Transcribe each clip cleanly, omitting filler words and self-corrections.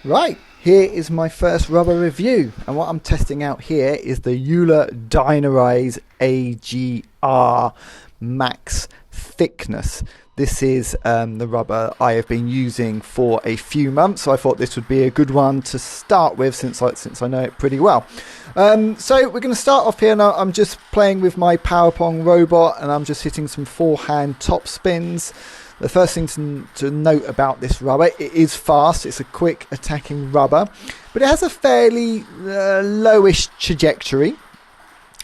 Right, here is my first rubber review, and what I'm testing out here is the JOOLA Dynaryz AGR Max Thickness. This is the rubber I have been using for a few months, so I thought this would be a good one to start with since I know it pretty well. So we're going to start off here now. I'm just playing with my power pong robot and I'm just hitting some forehand top spins. The first thing to note about this rubber, it is fast, it's a quick attacking rubber, but it has a fairly lowish trajectory,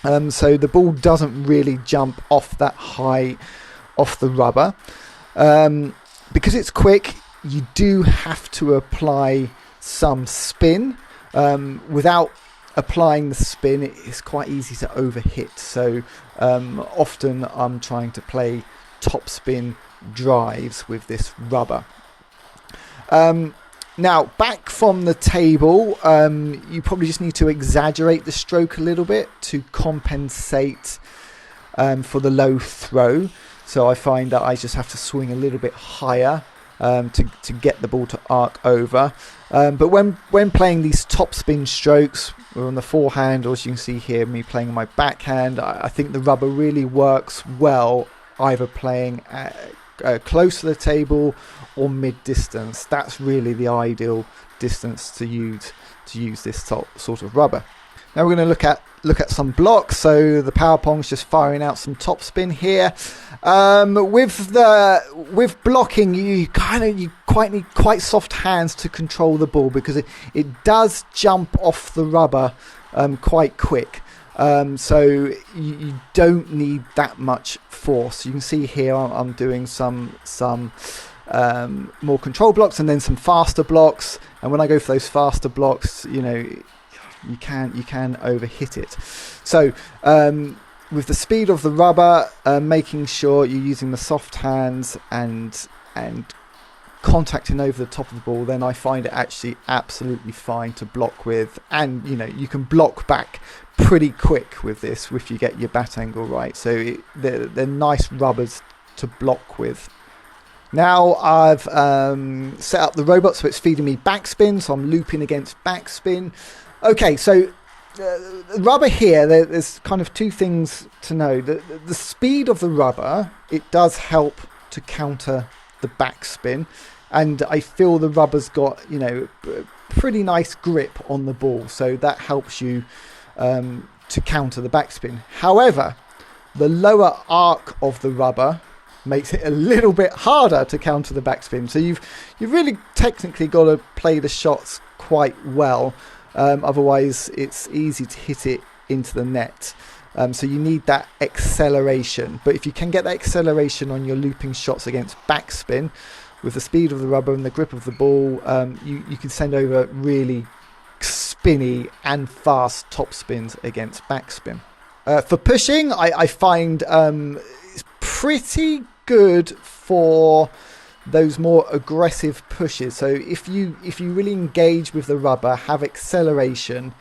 so the ball doesn't really jump off that high off the rubber. Because it's quick, you do have to apply some spin. Without applying the spin, it's quite easy to overhit, so often I'm trying to play top spin drives with this rubber. Now back from the table, you probably just need to exaggerate the stroke a little bit to compensate for the low throw. So I find that I just have to swing a little bit higher to get the ball to arc over. But when playing these top spin strokes, or on the forehand, or as you can see here, me playing on my backhand, I think the rubber really works well either playing close to the table or mid distance. That's really the ideal distance to use this sort of rubber. Now we're going to look at some blocks. So the power pong's just firing out some top spin here. With blocking, you quite need quite soft hands to control the ball, because it does jump off the rubber quite quick. So you don't need that much force. You can see here I'm doing some more control blocks and then some faster blocks. And when I go for those faster blocks, you can overhit it. So with the speed of the rubber, making sure you're using the soft hands and contacting over the top of the ball, then I find it actually absolutely fine to block with. And you can block back pretty quick with this if you get your bat angle right. So they're nice rubbers to block with. Now I've set up the robot so it's feeding me backspin, so I'm looping against backspin. Okay, so the rubber here, there's kind of two things to know. The speed of the rubber, it does help to counter the backspin, and I feel the rubber's got pretty nice grip on the ball, so that helps you to counter the backspin. However, the lower arc of the rubber makes it a little bit harder to counter the backspin. So you've really technically got to play the shots quite well. Otherwise, it's easy to hit it into the net. So you need that acceleration. But if you can get that acceleration on your looping shots against backspin, with the speed of the rubber and the grip of the ball, you can send over really spinny and fast top spins against backspin. For pushing, I find it's pretty good for those more aggressive pushes. So if you really engage with the rubber, have acceleration,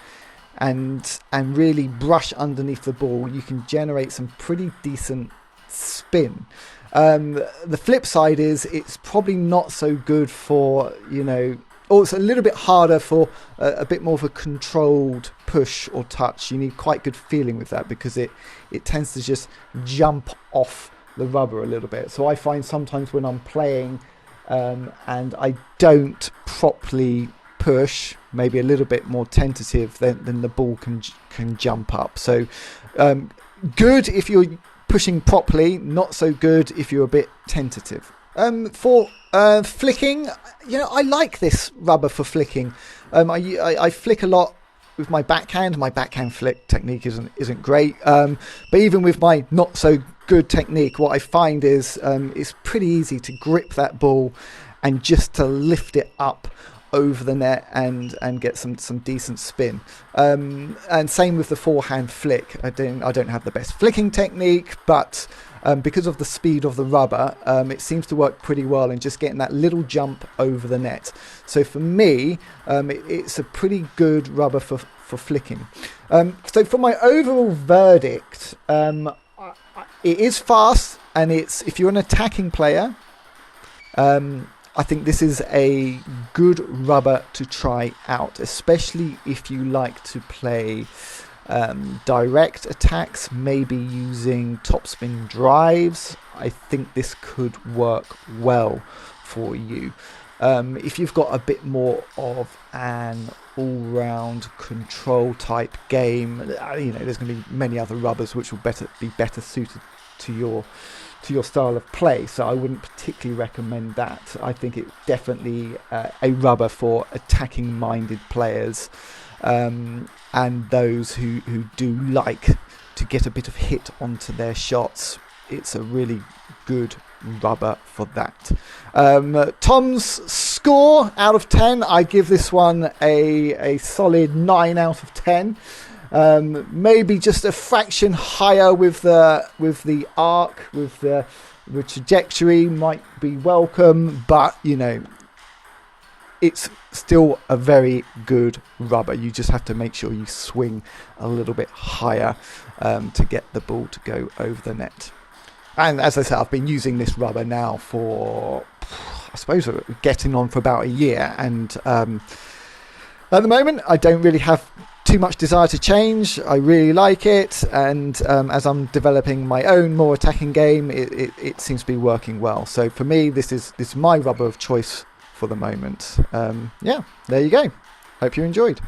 and really brush underneath the ball, you can generate some pretty decent spin. The flip side is it's probably not so good for or it's a little bit harder for a bit more of a controlled push or touch. You need quite good feeling with that, because it tends to just jump off the rubber a little bit. So I find sometimes when I'm playing and I don't properly push, maybe a little bit more tentative, then the ball can jump up. So good if you're pushing properly, not so good if you're a bit tentative. For flicking, I like this rubber for flicking. I flick a lot with my backhand. My backhand flick technique isn't great, but even with my not so good technique, what I find is it's pretty easy to grip that ball and just to lift it up over the net and get some decent spin. And same with the forehand flick. I don't have the best flicking technique, but because of the speed of the rubber, it seems to work pretty well in just getting that little jump over the net. So for me, it's a pretty good rubber for flicking. So for my overall verdict, it is fast, and if you're an attacking player, I think this is a good rubber to try out, especially if you like to play direct attacks, maybe using topspin drives. I think this could work well for you. If you've got a bit more of an all-round control type game, there's going to be many other rubbers which will be better suited to your style of play, so I wouldn't particularly recommend that. I think it's definitely a rubber for attacking minded players, and those who do like to get a bit of hit onto their shots. It's a really good rubber for that. Tom's score out of 10, I give this one a solid 9 out of 10. Maybe just a fraction higher with the arc, with the trajectory might be welcome, but it's still a very good rubber. You just have to make sure you swing a little bit higher to get the ball to go over the net. And as I said, I've been using this rubber now for, I suppose, getting on for about a year, and at the moment I don't really have too much desire to change. I really like it, and as I'm developing my own more attacking game, it seems to be working well. So for me, this is my rubber of choice for the moment. Yeah, there you go. Hope you enjoyed.